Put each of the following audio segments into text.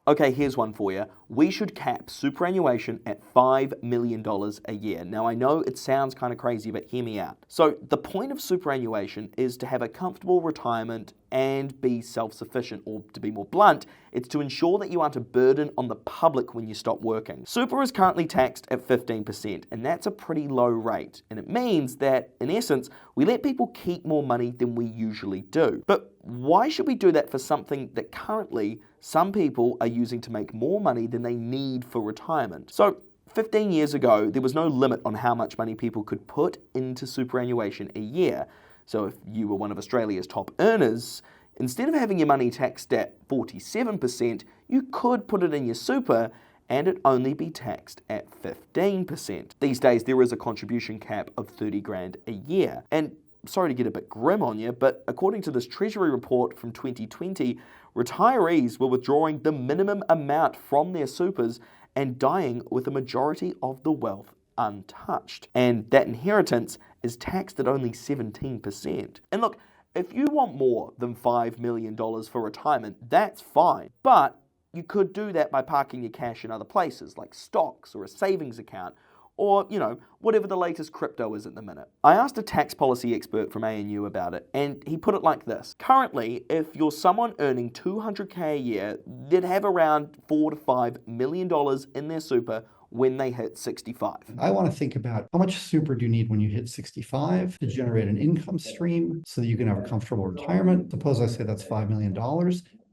Okay, here's one for you. We should cap superannuation at $5 million a year. Now, I know it sounds kind of crazy, but hear me out. So, the point of superannuation is to have a comfortable retirement and be self-sufficient, or to be more blunt, it's to ensure that you aren't a burden on the public when you stop working. Super is currently taxed at 15%, and that's a pretty low rate. And it means that, in essence, we let people keep more money than we usually do. But why should we do that for something that currently some people are using to make more money than they need for retirement? So 15 years ago, there was no limit on how much money people could put into superannuation a year. So if you were one of Australia's top earners, instead of having your money taxed at 47%, you could put it in your super and it'd only be taxed at 15%. These days, there is a contribution cap of 30 grand a year. And sorry to get a bit grim on you, but according to this Treasury report from 2020, retirees were withdrawing the minimum amount from their supers and dying with a majority of the wealth untouched. And that inheritance is taxed at only 17%. And look, if you want more than $5 million for retirement, that's fine. But you could do that by parking your cash in other places, like stocks or a savings account, or, whatever the latest crypto is at the minute. I asked a tax policy expert from ANU about it, and he put it like this. Currently, if you're someone earning $200K a year, they'd have around $4 to $5 million in their super when they hit 65. I want to think about how much super do you need when you hit 65 to generate an income stream so that you can have a comfortable retirement. Suppose I say that's $5 million.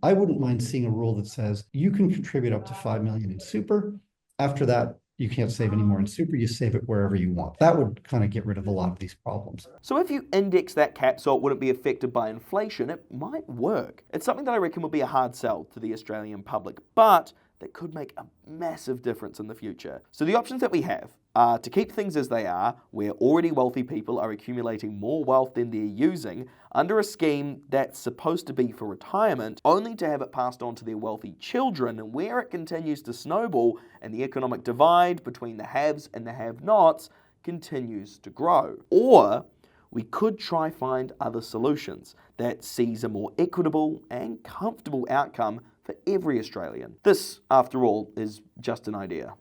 I wouldn't mind seeing a rule that says you can contribute up to $5 million in super. After that, you can't save any more in super, you save it wherever you want. That would kind of get rid of a lot of these problems. So if you index that cap so it wouldn't be affected by inflation, it might work. It's something that I reckon will be a hard sell to the Australian public, but that could make a massive difference in the future. So the options that we have are to keep things as they are, where already wealthy people are accumulating more wealth than they're using, under a scheme that's supposed to be for retirement, only to have it passed on to their wealthy children, and where it continues to snowball and the economic divide between the haves and the have-nots continues to grow. Or we could try find other solutions that sees a more equitable and comfortable outcome for every Australian. This, after all, is just an idea.